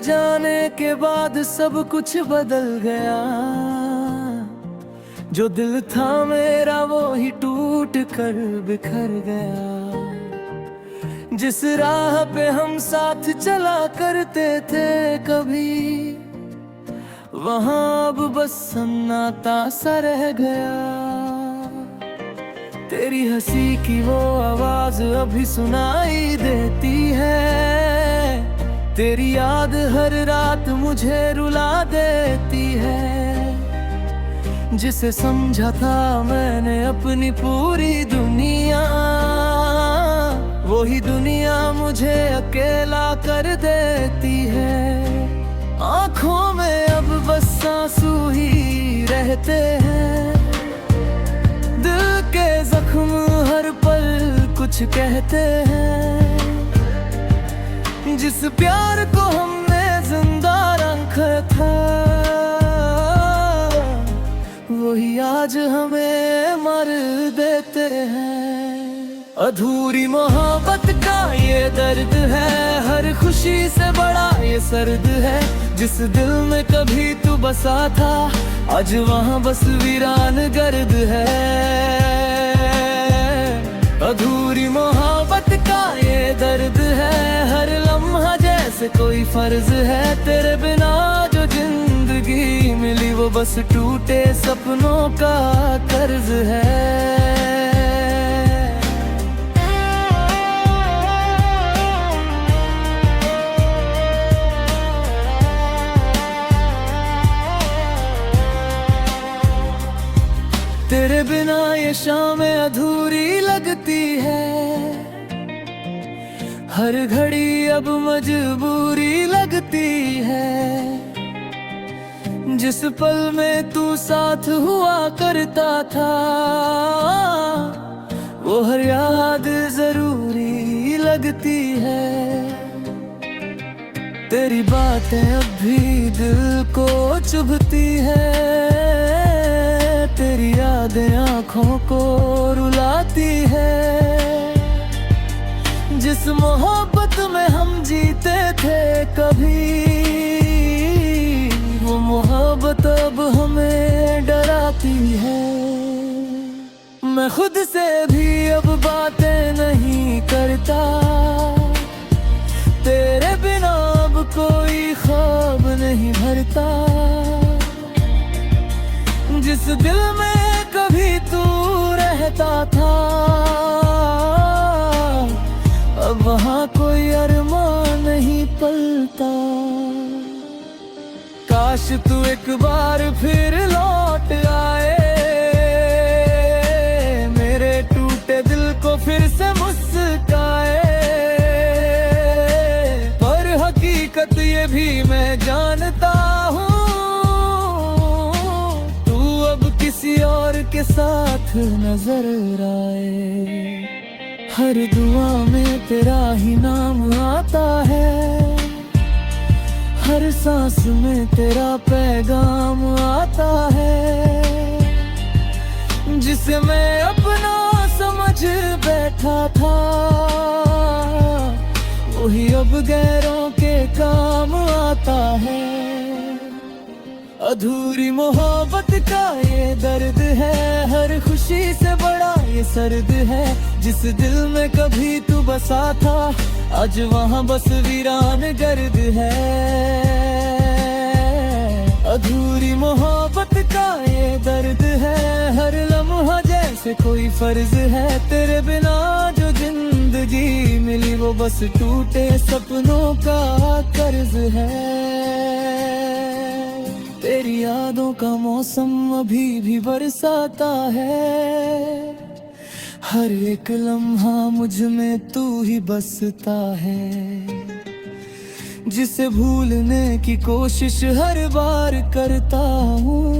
जाने के बाद सब कुछ बदल गया। जो दिल था मेरा वो ही टूट कर बिखर गया। जिस राह पे हम साथ चला करते थे कभी, वहाँ अब बस सन्नाटा सा रह गया। तेरी हंसी की वो आवाज अभी सुनाई देती है। तेरी याद हर रात मुझे रुला देती है। जिसे समझा था मैंने अपनी पूरी दुनिया, वही दुनिया मुझे अकेला कर देती है। आँखों में अब बस आंसू ही रहते हैं। दिल के जख्म हर पल कुछ कहते हैं। जिस प्यार को हमने जिंदा रखा था, वही आज हमें मार देते हैं। अधूरी मोहब्बत का ये दर्द है, हर खुशी से बड़ा ये सर्द है। जिस दिल में कभी तू बसा था, आज वहाँ बस वीरान गर्द है। अधूरी मोहब्बत का ये दर्द है, हर लम्हा जैसे कोई फर्ज है। तेरे बिना जो जिंदगी मिली, वो बस टूटे सपनों का कर्ज है। तेरे बिना ये शामें अधूरी लगती है। हर घड़ी अब मजबूरी लगती है। जिस पल में तू साथ हुआ करता था, वो हर याद जरूरी लगती है। तेरी बातें अब भी दिल को चुभती है। तेरी यादें आँखों को रुलाती है। जिस मोहब्बत में हम जीते थे कभी, वो मोहब्बत अब हमें डराती है। मैं खुद से भी अब बातें नहीं करता। तेरे बिना अब कोई ख्वाब नहीं भरता। जिस दिल में कभी तू रहता था, अब वहाँ कोई अरमान नहीं पलता। काश तू एक बार फिर लौट आए, मेरे टूटे दिल को फिर से मुस्काए। पर हकीकत ये भी मैं जानता हूँ, किसी और के साथ नजर आए। हर दुआ में तेरा ही नाम आता है। हर सांस में तेरा पैगाम आता है। जिसे मैं अपना समझ बैठा था, वही अब गैरों के काम आता है। अधूरी मोहब्बत का ये दर्द है, हर खुशी से बड़ा ये सर्द है। जिस दिल में कभी तू बसा था, आज वहाँ बस वीरान गर्द है। अधूरी मोहब्बत का ये दर्द है, हर लम्हा जैसे कोई फर्ज है। तेरे बिना जो जिंदगी मिली, वो बस टूटे सपनों का कर्ज है। तेरी यादों का मौसम अभी भी बरसाता है। हर एक लम्हा मुझ में तू ही बसता है। जिसे भूलने की कोशिश हर बार करता हूँ,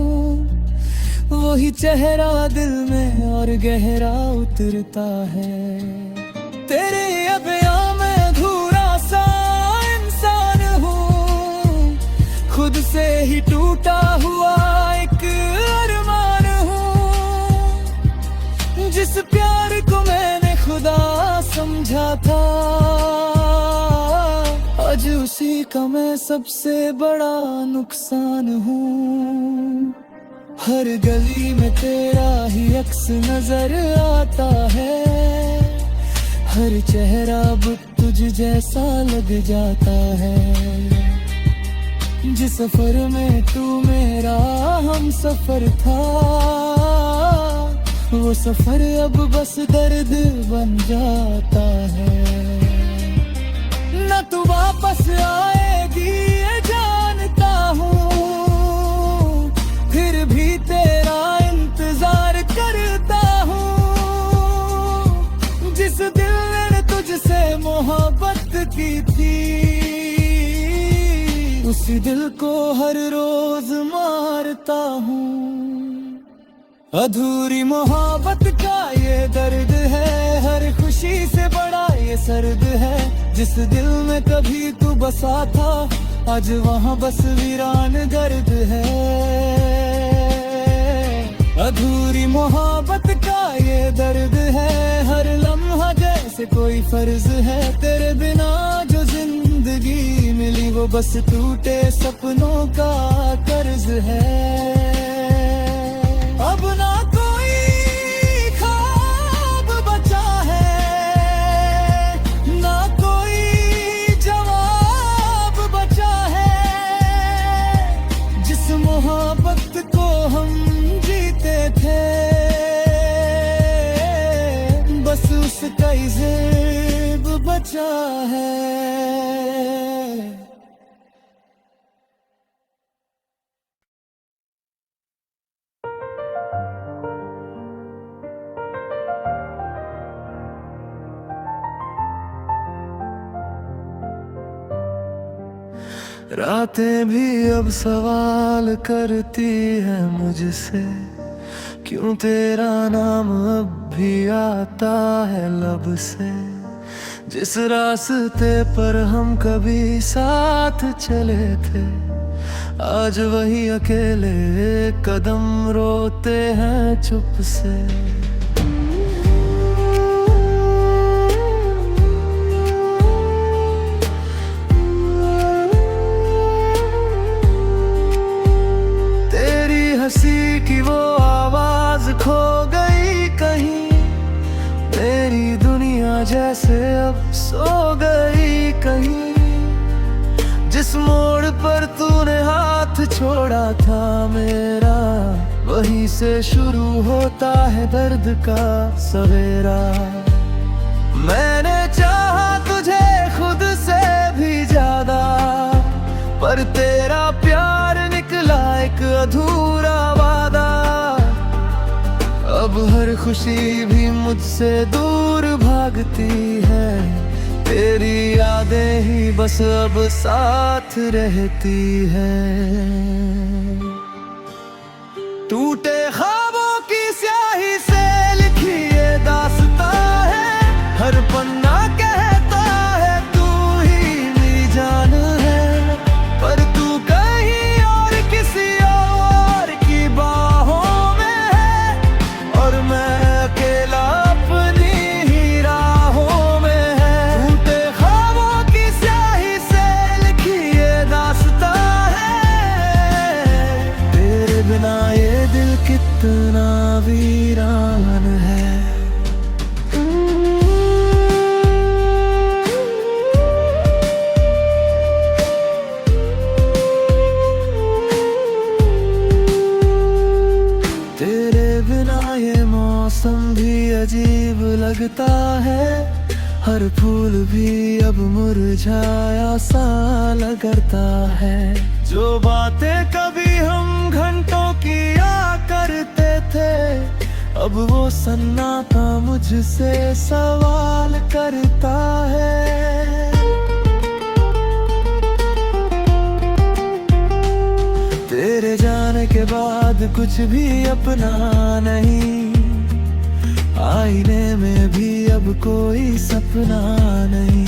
वही चेहरा दिल में और गहरा उतरता है। तेरे अबया में अधूरा सा इंसान हूँ, खुद से ही टूटा हुआ एक अरमान हूँ। जिस प्यार को मैंने खुदा समझा था, आज उसी का मैं सबसे बड़ा नुकसान हूँ। हर गली में तेरा ही अक्स नजर आता है, हर चेहरा अब तुझ जैसा लग जाता है। जिस सफर में तू मेरा हम सफर था, वो सफर अब बस दर्द बन जाता है। न तू वापस आएगी ये जानता हूँ, फिर भी तेरा इंतजार करता हूँ। जिस दिल ने तुझसे मोहब्बत की थी, उसी दिल को हर रोज मारता हूँ। अधूरी मोहब्बत का ये दर्द है, हर खुशी से बड़ा ये सर्द है। जिस दिल में कभी तू बसा था, आज वहाँ बस वीरान गर्द है। अधूरी मोहब्बत का ये दर्द है, हर लम्हा जैसे कोई फर्ज है। तेरे बिना जो जिंदगी मिली, वो बस टूटे सपनों का कर्ज है। अब ना कोई ख्वाब बचा है, ना कोई जवाब बचा है। जिस मोहब्बत को हम जीते थे, बस उसका ही ज़ेब बचा है। रातें भी अब सवाल करती है मुझसे, क्यों तेरा नाम अब भी आता है लब से। जिस रास्ते पर हम कभी साथ चले थे, आज वही अकेले कदम रोते हैं चुप से। हंसी की वो आवाज खो गई कहीं, मेरी दुनिया जैसे अब सो गई कहीं। जिस मोड़ पर तूने हाथ छोड़ा था मेरा, वहीं से शुरू होता है दर्द का सवेरा। मैंने चाहा तुझे खुद से भी ज्यादा, पर तेरा प्यार निकला एक अधूरा वादा। अब हर खुशी भी मुझसे दूर भागती है, तेरी यादें ही बस अब साथ रहती है। टूटे ख्वाबों की स्याही से लिखी ये दास्तां है, हर पन्ना कहता है तू ही मेरी जान है। पर तू कहीं और किसी और की बाहों में है, और मैं अकेला अपनी ही राहों में है। टूटे ख्वाबों की स्याही से लिखी ये दास्तां है, तेरे बिना ये दिल कितना वीरान है। मौसम भी अजीब लगता है, हर फूल भी अब मुरझाया सा लगता है। जो बातें कभी हम घंटों किया करते थे, अब वो सन्नाटा मुझसे सवाल करता है। तेरे जाने के बाद कुछ भी अपना नहीं, आईने में भी अब कोई सपना नहीं।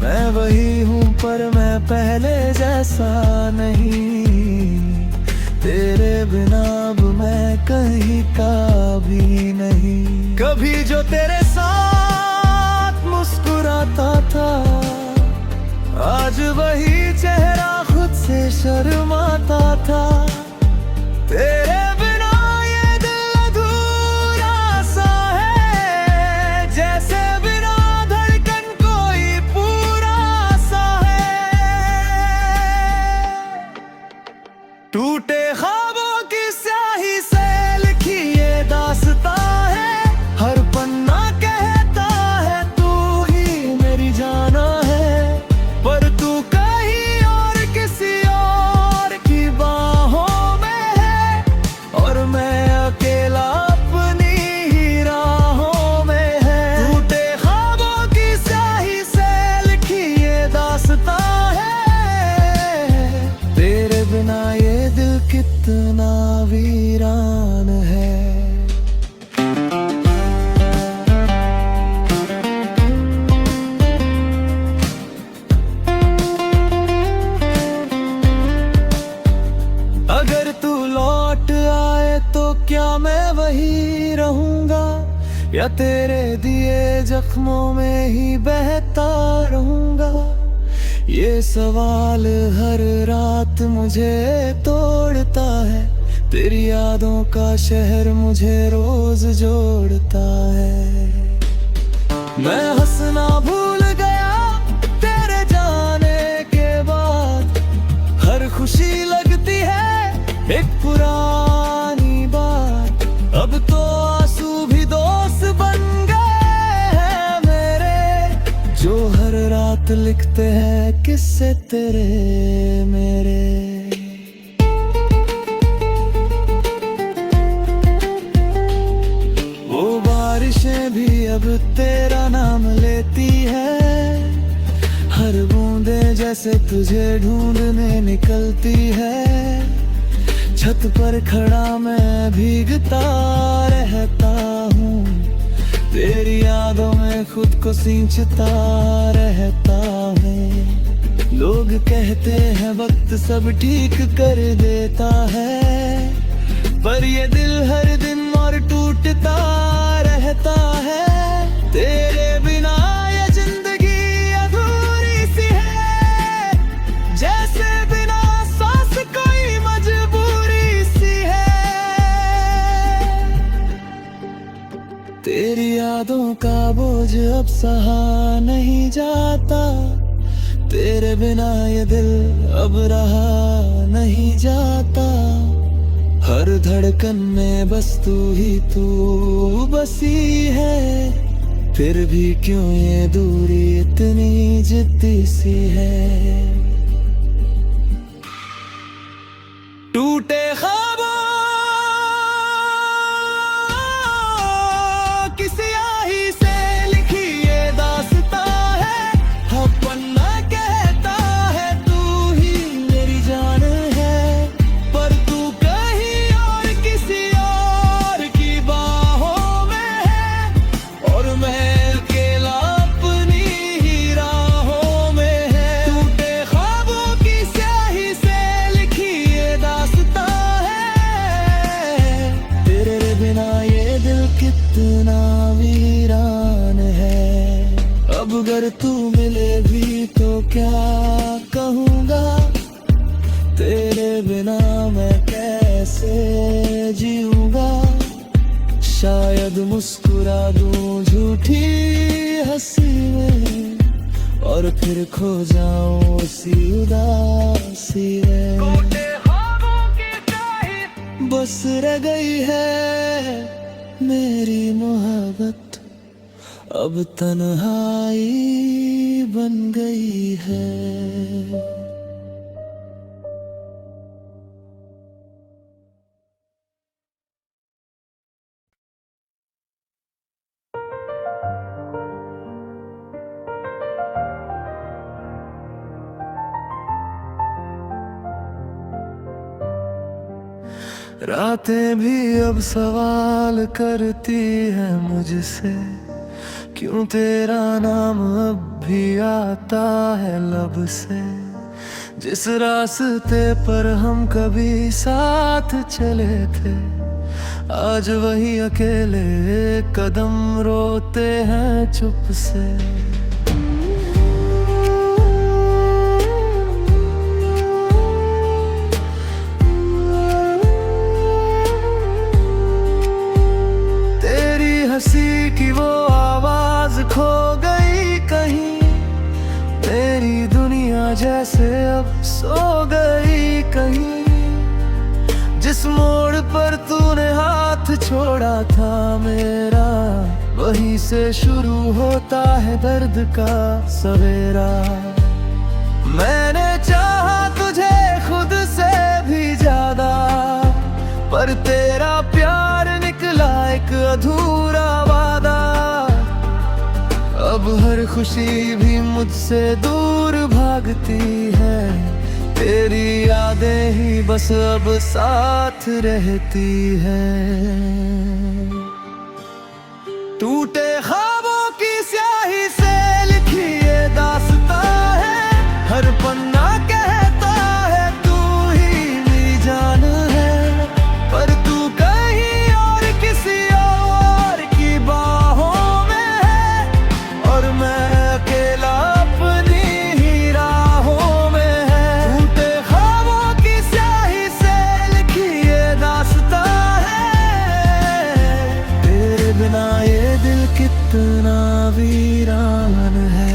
मैं वही हूँ पर मैं पहले जैसा नहीं, तेरे बिना अब मैं कहीं का भी नहीं। कभी जो तेरे साथ मुस्कुराता था, था। तेरे बिना ये दिल अधूरा सा है, जैसे बिना धड़कन कोई पूरा सा है। टूटे ख्वाबों की स्याही से लिखी ये दास्तां है, हर पन्ना कहता है तू ही मेरी जाना है। पर तू कहीं और किसी और की बाहों में है, और मैं अकेला अपनी ही राहों में है। टूटे ख्वाबों की स्याही से लिखी ये दास्तां है, तेरे बिना ये दिल कितना वीरान है। अगर तू लौट आए तो क्या मैं वही रहूंगा, या तेरे दिए जख्मों में ही बहता रहूंगा। ये सवाल हर रात मुझे तोड़ता है, तेरी यादों का शहर मुझे रोज जोड़ता है। मैं हंसना भूल गया तेरे जाने के बाद, हर खुशी लगती है एक पुरानी बात। अब तो आंसू भी दोस्त बन गए हैं मेरे, जो हर रात लिखते हैं किस्से तेरे मेरे। वो बारिशें भी अब तेरा नाम लेती है, हर बूंदे जैसे तुझे ढूंढने निकलती है। छत पर खड़ा मैं भीगता रहता हूँ, तेरी यादों में खुद को सींचता रहता हूँ। लोग कहते हैं वक्त सब ठीक कर देता है, पर ये दिल हर दिन और टूटता रहता है। तेरे बिना ये जिंदगी अधूरी सी है, जैसे बिना सांस कोई मजबूरी सी है। तेरी यादों का बोझ अब सहा नहीं जाता, तेरे बिना ये दिल अब रहा नहीं जाता। हर धड़कन में बस तू ही तू बसी है, फिर भी क्यों ये दूरी इतनी जिद्दी सी है। टूटे ख्वाबों की स्याही से लिखी ये दास्तां है, हर पन्ना कहता है तू ही मेरी जान है। पर तू कहीं और किसी और की बाहों में है, और मैं अकेला अपनी ही राहों में है। टूटे ख्वाबों की स्याही से लिखी ये दास्तां है, तेरे बिना ये दिल कितना वीरान है। अब अगर तू मिले भी तो क्या कहूँगा, तेरे बिना मैं कैसे जीऊँगा। शायद मुस्कुरा दूं झूठी हंसी में, और फिर खो जाऊं उसी उदासी में। बस रह गई है मेरी मोहब्बत, अब तन्हाई बन गई है। रातें भी अब सवाल करती है मुझसे, क्यों तेरा नाम अब भी आता है लब से। जिस रास्ते पर हम कभी साथ चले थे, आज वही अकेले कदम रोते हैं चुप से। हंसी की वो आवाज खो गई कहीं, तेरी दुनिया जैसे अब सो गई कहीं। जिस मोड़ पर तूने हाथ छोड़ा था मेरा, वहीं से शुरू होता है दर्द का सवेरा। मैंने चाहा तुझे खुद से भी ज्यादा, पर तेरा प्यार निकला एक अधूरा वादा। अब हर खुशी भी मुझसे दूर भागती है, तेरी यादें ही बस अब साथ रहती हैं। टूटे ख्वाबों की स्याही से लिखी ये दास्तां है, हर पन्ना कहता है तू ही मेरी जान है। पर तू कहीं और किसी और की बाहों में है, और मैं अकेला अपनी ही राहों में है। टूटे ख्वाबों की स्याही से लिखी ये दास्तां है, तेरे बिना ये दिल कितना वीरान है।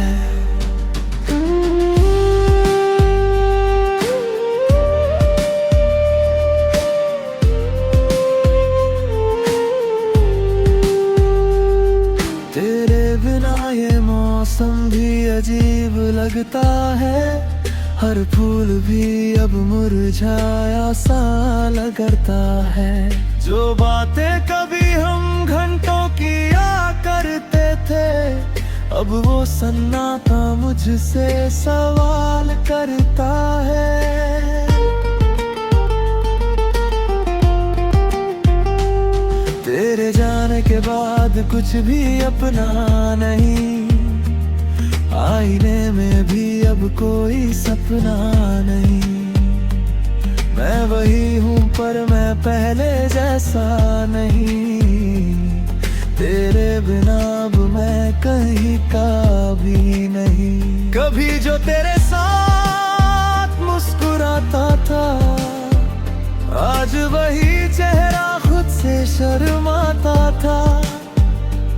तेरे बिना ये मौसम भी अजीब लगता है, हर फूल भी अब मुरझाया सा लगता है। जो बातें कभी हम घंटों किया करते थे, अब वो सन्नाटा मुझसे सवाल करता है। तेरे जाने के बाद कुछ भी अपना नहीं, आईने में भी अब कोई सपना नहीं। मैं वही हूँ पर मैं पहले जैसा नहीं, तेरे बिना अब मैं कहीं का भी नहीं। कभी जो तेरे साथ मुस्कुराता था, आज वही चेहरा खुद से शर्माता था।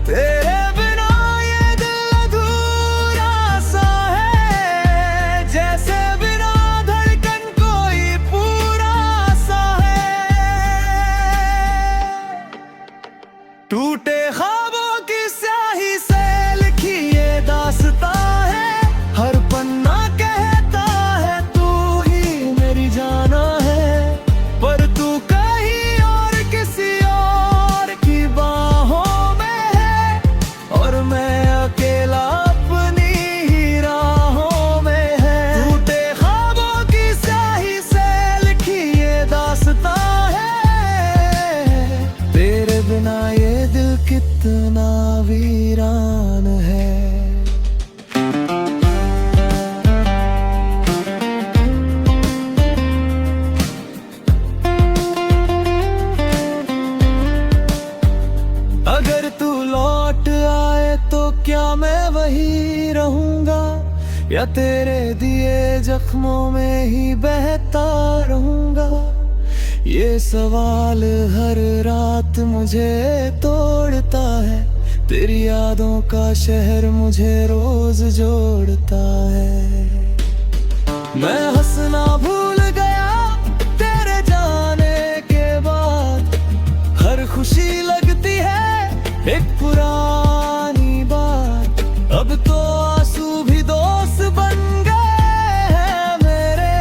तेरे बिना ये दिल अधूरा सा है, जैसे बिना धड़कन कोई पूरा सा है। टूटे ख्वाबों की स्याही से लिखी ये दास्तां है, हर पन्ना कहता है तू ही मेरी जाना है। पर तू कहीं और किसी और की बाहों में है, और मैं अकेला अपनी ही राहों में है। टूटे ख्वाबों की स्याही से लिखी ये दास्तां है, तेरे बिना ये दिल कितना वीरान है। अगर तू लौट आए तो क्या मैं वही रहूंगा, या तेरे दिए जख्मों में ही बहता रहूंगा। ये सवाल हर रात मुझे तोड़ता है, तेरी यादों का शहर मुझे रोज जोड़ता है। मैं हंसना भूल गया तेरे जाने के बाद, हर खुशी लगती है एक पुरानी बात। अब तो आंसू भी दोस्त बन गए हैं मेरे,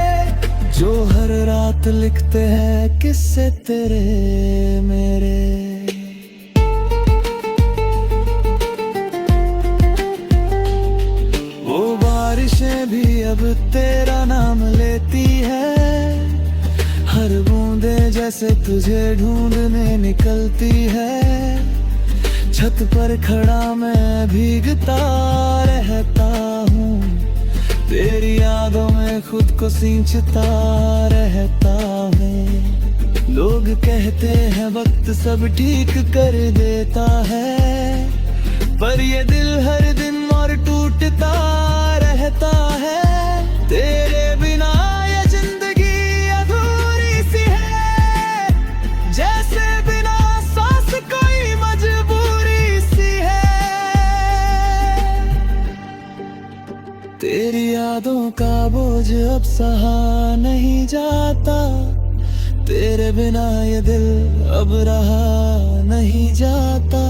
जो हर रात लिखते हैं किस्से तेरे मेरे। वो बारिशें भी अब तेरा नाम लेती है, हर बूंदे जैसे तुझे ढूंढने निकलती है। छत पर खड़ा मैं भीगता रहता हूँ, तेरी यादों में खुद को सींचता रहता हूँ। लोग कहते हैं वक्त सब ठीक कर देता है, पर ये दिल हर दिन और टूटता रहता है। तेरे बिना ये जिंदगी अधूरी सी है, जैसे बिना सांस कोई मजबूरी तेरी यादों का बोझ अब सहा नहीं जाता, तेरे बिना ये दिल अब रहा नहीं जाता।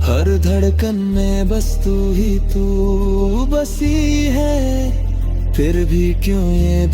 हर धड़कन में बस तू ही तू बसी है, फिर भी क्यों ये